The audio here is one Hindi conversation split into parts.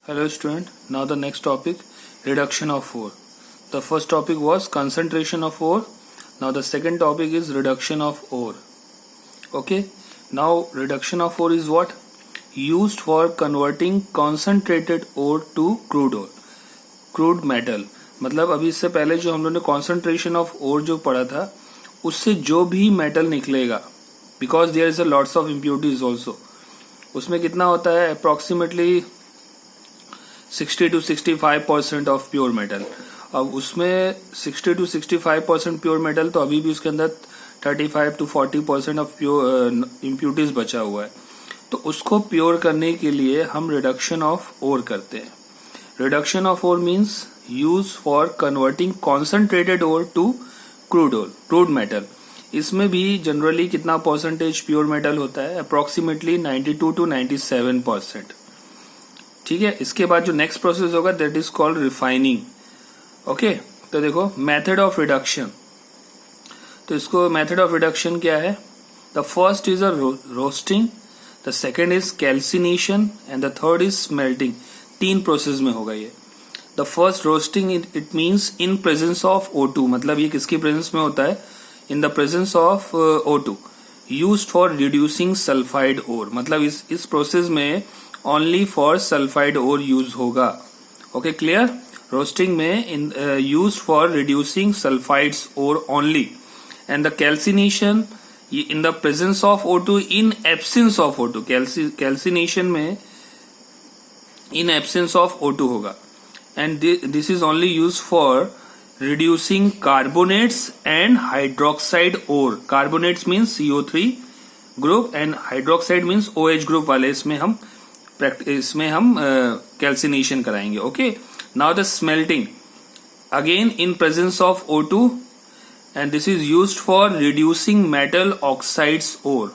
Hello student, now the next topic, reduction of ore. The first topic was concentration of ore. Now the second topic is reduction of ore. Okay, now reduction of ore is what? Used for converting concentrated ore to crude ore. Crude metal. मतलब अभी इससे पहले जो हम लोगों ने concentration of ore जो पढ़ा था, उससे जो भी metal निकलेगा, because there is a lots of impurities also. उसमें कितना होता है? Approximately 60 to 65% of pure metal. अब उसमें 60 to 65% प्योर मेटल, तो अभी भी उसके अंदर 35 to 40% ऑफ प्योर इम्प्यूरिटीज बचा हुआ है. तो उसको प्योर करने के लिए हम रिडक्शन ऑफ ओर करते हैं. Reduction of ore means use for converting concentrated ore to crude metal. इसमें भी जनरली कितना परसेंटेज प्योर मेटल होता है? Approximately 92 to 97%. ठीक है. इसके बाद जो नेक्स्ट प्रोसेस होगा that is called refining. Okay, तो देखो मेथड ऑफ रिडक्शन. तो इसको मेथड ऑफ रिडक्शन क्या है? The first is a roasting, the second is calcination and the third is smelting. 3 process में होगा ये. The first roasting it means in presence of O2. मतलब ये किसकी प्रेजेंस में होता है? In the presence of O2. Used for reducing sulphide ore. मतलब इस प्रोसेस में only for sulphide ore use होगा. Okay, clear? रोस्टिंग में use for reducing sulphides ore only. And the calcination in the presence of O2 in absence of O2. Calcination में इन एब्सेंस ऑफ O2 होगा. And this is only use for reducing carbonates and hydroxide ore. Carbonates means CO3 group and hydroxide means OH group वाले इसमें हम कैल्सिनेशन कराएंगे. Okay, now the smelting again in presence of O2 and this is used for reducing metal oxides ore.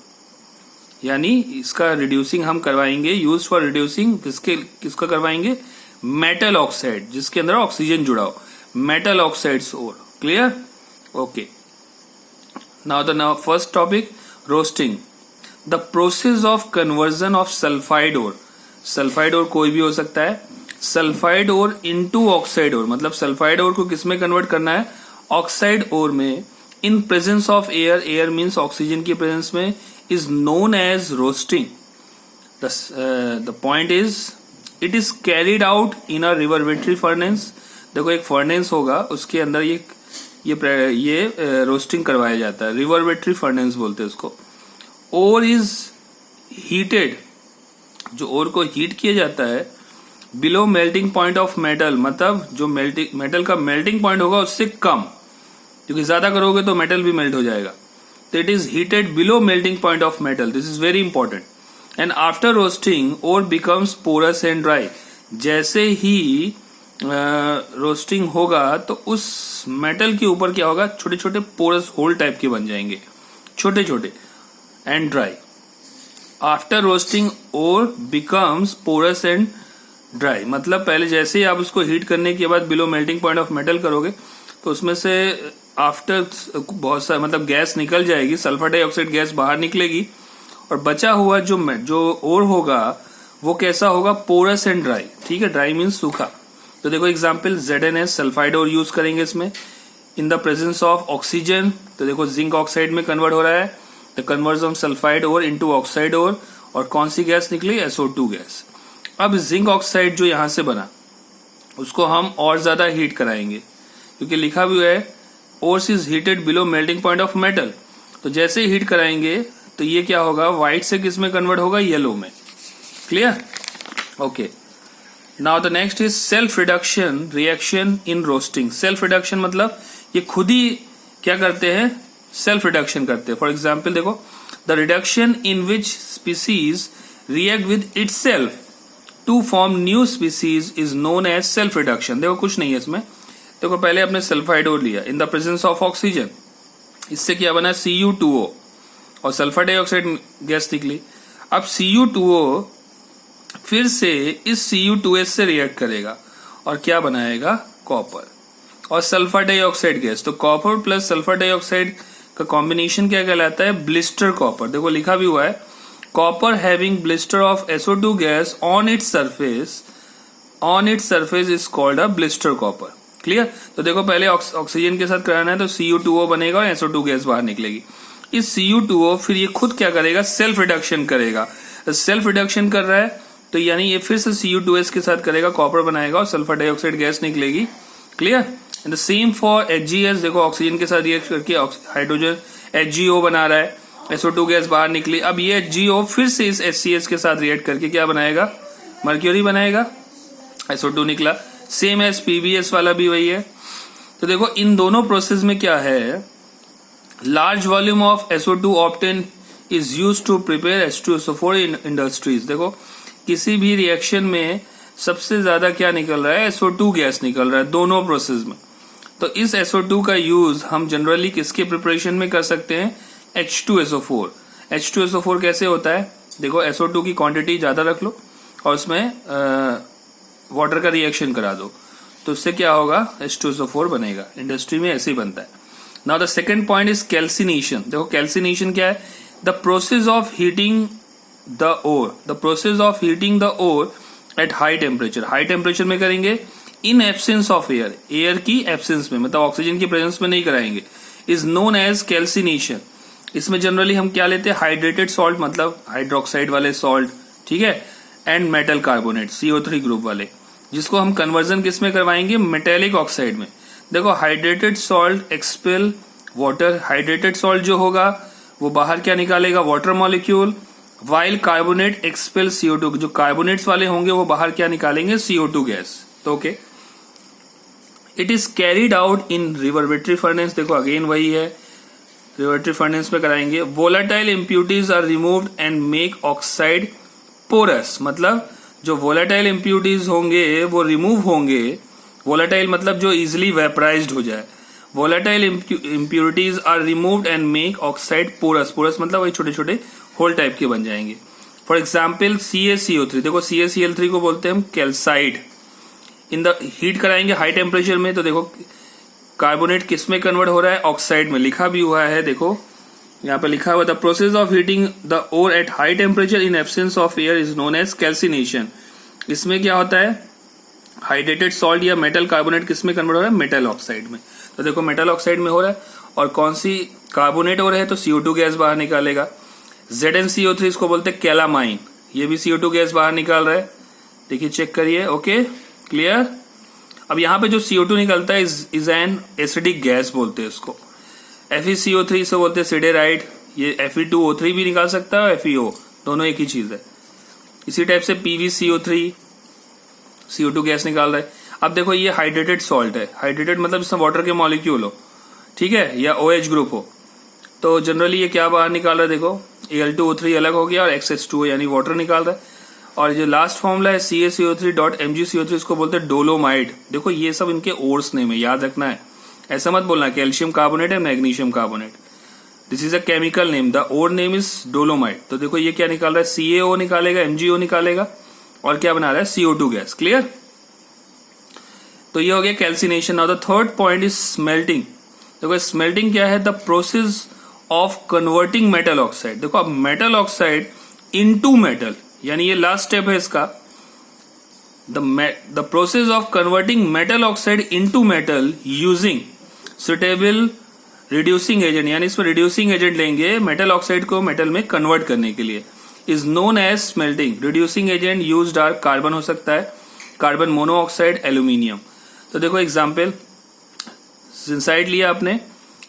यानी इसका रिड्यूसिंग हम करवाएंगे, यूज फॉर रिड्यूसिंग किसका करवाएंगे? मेटल ऑक्साइड, जिसके अंदर ऑक्सीजन जुड़ा हो. Metal oxides ore. Clear? Okay, now the first topic, roasting. The process of conversion of sulphide ore. Sulphide ore कोई भी हो सकता है. Sulphide ore into oxide ore. मतलब सल्फाइड ओर को किसमें कन्वर्ट करना है? ऑक्साइड ओर में. In presence of air. Air means oxygen की प्रेजेंस में. Is known as roasting. The point is it is carried out in a reverberatory furnace. देखो एक फर्नेस होगा, उसके अंदर ये रोस्टिंग करवाया जाता है. रिवर्बरेटरी फर्नेस बोलते हैं उसको. Ore is heated. जो ओर को हीट किया जाता है below melting point of metal. मतलब जो मेटल का मेल्टिंग पॉइंट होगा उससे कम, क्योंकि ज्यादा करोगे तो मेटल भी मेल्ट हो जाएगा. तो it is heated below melting point of metal. This is very important. And after roasting ore becomes porous and dry. जैसे ही रोस्टिंग होगा तो उस मेटल के ऊपर क्या होगा? छोटे छोटे पोरस होल टाइप के बन जाएंगे, छोटे छोटे. And dry. After roasting ore becomes porous and dry. मतलब पहले जैसे ही आप उसको हीट करने के बाद below melting point of metal करोगे तो उसमें से आफ्टर बहुत सारा मतलब गैस निकल जाएगी, सल्फर डाइऑक्साइड गैस बाहर निकलेगी, और बचा हुआ जो ओर होगा वो कैसा होगा? Porous and dry. ठीक है, ड्राई मीन्स सूखा. तो देखो example, ZnS sulphide ore use करेंगे इसमें. In the presence of oxygen. तो देखो जिंक ऑक्साइड में कन्वर्ट हो रहा है. The conversion sulphide ore into oxide ore. और कौन सी गैस निकली? SO2 gas. अब जिंक ऑक्साइड जो यहां से बना उसको हम और ज्यादा हीट कराएंगे, क्योंकि लिखा भी है ores is heated below melting point of metal. तो जैसे ही हीट कराएंगे तो ये क्या होगा? व्हाइट से किस में कन्वर्ट होगा? येलो में. Clear? Okay, now the next is self reduction reaction in roasting. Self reduction मतलब ये खुद ही क्या करते हैं? सेल्फ रिडक्शन करते हैं. फॉर एग्जाम्पल देखो, the reduction in which species react with itself to form new species is known as self reduction. देखो कुछ नहीं है इसमें. देखो पहले आपने सल्फाइड ओर लिया इन द प्रेजेंस ऑफ ऑक्सीजन. इससे क्या बना? Cu2O और सल्फर डाइऑक्साइड गैस निकली. अब Cu2O फिर से इस Cu2S से रिएक्ट करेगा और क्या बनाएगा? कॉपर और सल्फर डाइऑक्साइड गैस. तो कॉपर प्लस सल्फर डाइऑक्साइड का कॉम्बिनेशन क्या कहलाता है? Blister copper. देखो लिखा भी हुआ है, copper having blister of SO2 gas on its surface on its surface is called a blister copper. Clear. तो देखो पहले ऑक्सीजन के साथ कराना है तो Cu2O बनेगा और SO2 गैस बाहर निकलेगी। इस Cu2O फिर ये खुद क्या करेगा, सेल्फ रिडक्शन करेगा। सेल्फ रिडक्शन कर रहा है तो यानी ये फिर से Cu2S के साथ करेगा, कॉपर बनाएगा और सल्फर डाइऑक्साइड गैस निकलेगी। Clear. And the same for HGS, देखो ऑक्सीजन के साथ रिएक्ट करके हाइड्रोजन HgO बना रहा है, SO2 गैस बाहर निकली। अब ये HgO फिर से इस HCS के साथ रिएक्ट करके क्या बनाएगा, मर्क्यूरी बनाएगा, SO2 निकला। सेम एज PBS वाला भी वही है। तो देखो इन दोनों प्रोसेस में क्या है, large volume of SO2 obtain is used to prepare H2SO4 in industries. देखो किसी भी रिएक्शन में सबसे ज्यादा क्या निकल रहा है, SO2 गैस निकल रहा है दोनों प्रोसेस में। तो इस SO2 का यूज हम जनरली किसके प्रिपरेशन में कर सकते हैं, H2SO4। H2SO4 कैसे होता है, देखो SO2 की क्वांटिटी ज्यादा रख लो और उसमें वाटर का रिएक्शन करा दो तो उससे क्या होगा, H2SO4 बनेगा। इंडस्ट्री में ऐसे ही बनता है। Now the second point is calcination. देखो कैल्सिनेशन क्या है, the process of heating the ore, the process of heating the ore at high temperature. High temperature में करेंगे in absence of air, air की एब्सेंस में, मतलब ऑक्सीजन की प्रेजेंस में नहीं कराएंगे, इज नोन एज कैल्सिनेशन। इसमें जनरली हम क्या लेते हैं, हाइड्रेटेड सॉल्ट, मतलब हाइड्रोक्साइड वाले सॉल्ट, ठीक है, and metal carbonate CO3 group वाले, जिसको हम कन्वर्जन किस में करवाएंगे, मेटेलिक ऑक्साइड में। देखो hydrated salt expel water, hydrated salt जो होगा वो बाहर क्या निकालेगा, water molecule, while carbonate expel CO2, जो कार्बोनेट्स वाले होंगे वो बाहर क्या निकालेंगे, CO2 गैस। तो okay, it is carried out in reverberatory furnace. देखो अगेन वही है, रिवर्बेटरी फर्नेस में कराएंगे। Volatile impurities are removed and make oxide porous, मतलब जो वोलेटाइल इम्प्यूरिटीज होंगे वो रिमूव होंगे। वोलेटाइल मतलब जो इजिली वेपराइज्ड हो जाए। Volatile impurities are removed and make oxide porous, porous मतलब वही छोटे छोटे होल टाइप के बन जाएंगे। फॉर एग्जाम्पल CaCO3, देखो CaCl3 को बोलते हैं हम कैल्साइड। इन द हीट कराएंगे हाई टेम्परेचर में तो देखो कार्बोनेट किस में कन्वर्ट हो रहा है, ऑक्साइड में। लिखा भी हुआ है, देखो यहाँ पे लिखा हुआ, the process of heating the ore at high temperature in absence of air is known as calcination. इसमें क्या होता है, हाइड्रेटेड सॉल्ट या मेटल कार्बोनेट किस में कन्वर्ट हो रहा है, मेटल ऑक्साइड में। तो देखो मेटल ऑक्साइड में हो रहा है और कौन सी कार्बोनेट हो रहा है तो CO2 गैस बाहर निकालेगा। ZnCO3 इसको बोलते हैं कैलामाइन, ये भी CO2 गैस बाहर निकाल रहा है। देखिए चेक करिए, ओके क्लियर। अब यहाँ पे जो CO2 निकलता है इज एन एसिडिक गैस बोलते हैं इसको। FeCO3 इसे बोलते हैं सिडेराइड। ये Fe2O3 भी निकाल सकता है और FeO, दोनों एक ही चीज है। इसी टाइप से PbCO3 CO2 गैस निकाल रहा है। अब देखो ये हाइड्रेटेड सॉल्ट है, हाइड्रेटेड मतलब इसमें वाटर के मॉलिक्यूल हो, ठीक है, या OH ग्रुप हो। तो जनरली ये क्या बाहर निकाल रहा है, देखो Al2O3 अलग हो गया और XH2O यानी वाटर निकाल रहा है। और जो लास्ट फॉर्मूला है CaCO3.MgCO3 इसको बोलते हैं डोलोमाइट। देखो ये सब इनके ओर्स नेम है, याद रखना है, ऐसा मत बोलना कैल्शियम कार्बोनेट है magnesium carbonate. This is a chemical name, the ore name is dolomite. तो देखो ये क्या निकाल रहा है, CaO निकालेगा, MgO निकालेगा और क्या बना रहा है, CO2 गैस। क्लियर। तो ये हो गया calcination. Now the third point is smelting. देखो स्मेल्टिंग क्या है, the process of converting metal oxide. देखो अब मेटल ऑक्साइड इनटू मेटल, यानी ये लास्ट स्टेप है इसका। The process of converting metal oxide into metal using suitable reducing agent, यानी इसमें रिड्यूसिंग एजेंट लेंगे मेटल ऑक्साइड को मेटल में कन्वर्ट करने के लिए, is known as smelting. Reducing agent used are carbon हो सकता है, कार्बन मोनोऑक्साइड, एल्यूमिनियम। तो देखो एग्जांपल जिंसाइड लिया आपने,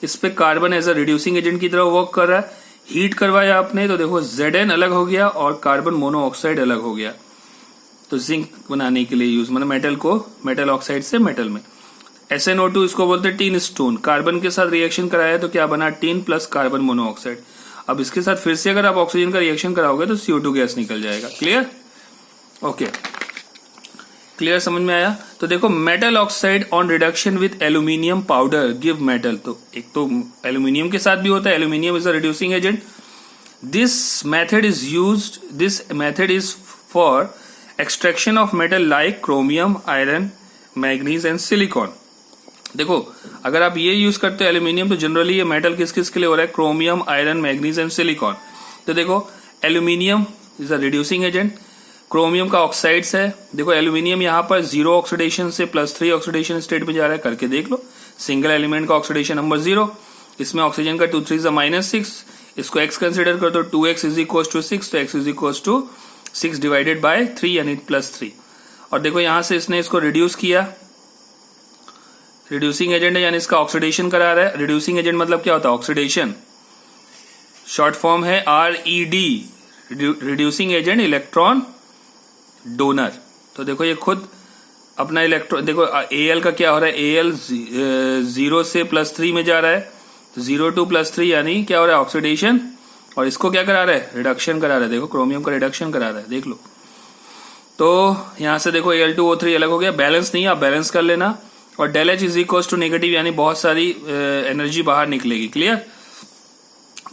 इस पे carbon as a reducing agent की तरह वर्क कर रहा है, हीट करवाया आपने तो देखो Zn अलग हो गया और कार्बन मोनोऑक्साइड अलग हो गया। तो जिंक बनाने के लिए यूज, मतलब मेटल को मेटल ऑक्साइड से मेटल में। SnO2 इसको बोलते हैं टीन स्टोन, कार्बन के साथ रिएक्शन कराया तो क्या बना, टीन प्लस कार्बन मोनोऑक्साइड। अब इसके साथ फिर से अगर आप ऑक्सीजन का रिएक्शन कराओगे तो CO2 गैस निकल जाएगा। क्लियर, ओके क्लियर, समझ में आया। तो देखो metal oxide on reduction with aluminium powder give metal. तो एक तो एल्यूमिनियम के साथ भी होता है, aluminium is a reducing agent. This method is for extraction of metal like chromium, iron, manganese and silicon. देखो अगर आप ये यूज करते हो एल्यूमिनियम, तो जनरली ये मेटल किस किस के लिए हो रहा है, chromium, iron, manganese and silicon. तो देखो aluminium is a reducing agent, chromium का ऑक्साइड्स है। देखो एल्यूमिनियम यहाँ पर 0 ऑक्सीडेशन से +3 ऑक्सीडेशन स्टेट में जा रहा है, करके देख लो। सिंगल एलिमेंट का ऑक्सीडेशन नंबर 0, इसमें ऑक्सीजन का 2 3 -6, इसको x कंसिडर कर दो, 2x इज इक्वल टू 6, तो x is equal to 6 divided by 3 यानी +3। और देखो यहां से इसने इसको रिड्यूस किया, रिड्यूसिंग एजेंट है यानी इसका ऑक्सीडेशन करा रहा है। रिड्यूसिंग एजेंट मतलब क्या होता है? ऑक्सीडेशन, शॉर्ट फॉर्म है RED, reducing agent electron donor. तो देखो ये खुद अपना इलेक्ट्रॉन, देखो Al का क्या हो रहा है, Al 0 से +3 में जा रहा है, 0 to +3 यानी क्या हो रहा है? ऑक्सीडेशन। और इसको क्या करा रहा है? रिडक्शन करा रहा है। देखो क्रोमियम का रिडक्शन करा रहा है, देख लो। तो यहां से देखो Al2O3 अलग हो गया, बैलेंस नहीं, आप बैलेंस कर लेना। और del H is equal to negative यानी बहुत सारी एनर्जी बाहर निकलेगी। Clear?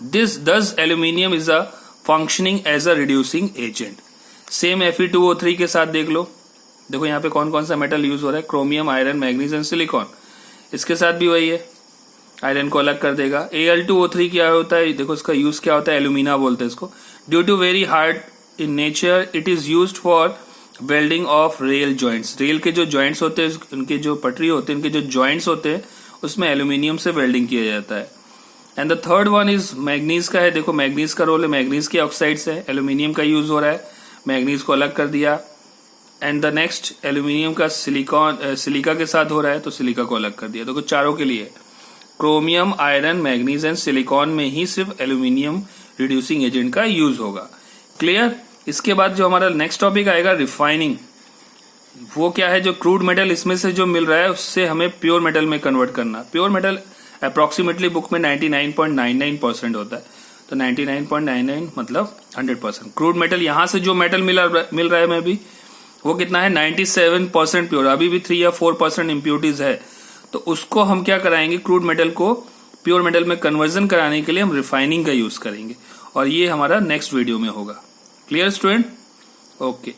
This thus aluminium is a functioning as a reducing agent. Same Fe2O3 के साथ देख लो, देखो यहाँ पे कौन कौन सा मेटल यूज हो रहा है, chromium, iron, manganese and silicon. इसके साथ भी वही है, आयरन को अलग कर देगा। Al2O3 क्या होता है, देखो इसका यूज क्या होता है, एल्यूमिना बोलते हैं इसको। Due to very hard in nature it is used for welding of rail joints. Rail के जो जॉइंट्स होते हैं, उनके जो पटरी होते हैं, उनके जो जॉइंट्स होते हैं, उसमें एल्यूमिनियम से वेल्डिंग किया जाता है। And the third one is manganese का है। देखो मैग्नीज का रोल है, मैग्नीज के ऑक्साइड्स है, एल्यूमिनियम का यूज हो रहा है, मैग्नीज को अलग कर दिया। एंड द नेक्स्ट एल्यूमिनियम का सिलिका के साथ हो रहा है, तो सिलिका को अलग कर दिया। देखो चारों के लिए chromium, iron, manganese and silicon में ही सिर्फ एल्यूमिनियम रिड्यूसिंग एजेंट का यूज होगा। क्लियर? इसके बाद जो हमारा नेक्स्ट टॉपिक आएगा रिफाइनिंग। वो क्या है, जो क्रूड मेटल इसमें से जो मिल रहा है उससे हमें प्योर मेटल में कन्वर्ट करना। प्योर मेटल अप्रोक्सीमेटली बुक में 99.99% होता है, तो 99.99 मतलब 100%। क्रूड मेटल यहां से जो मेटल मिल रहा है में भी वो कितना है, 97% प्योर। अभी भी 3 या 4% इम्प्योरिटीज है, तो उसको हम क्या कराएंगे, क्रूड मेटल को प्योर मेटल में कन्वर्जन कराने के लिए हम रिफाइनिंग का यूज करेंगे, और ये हमारा नेक्स्ट वीडियो में होगा। Clear student? ओके।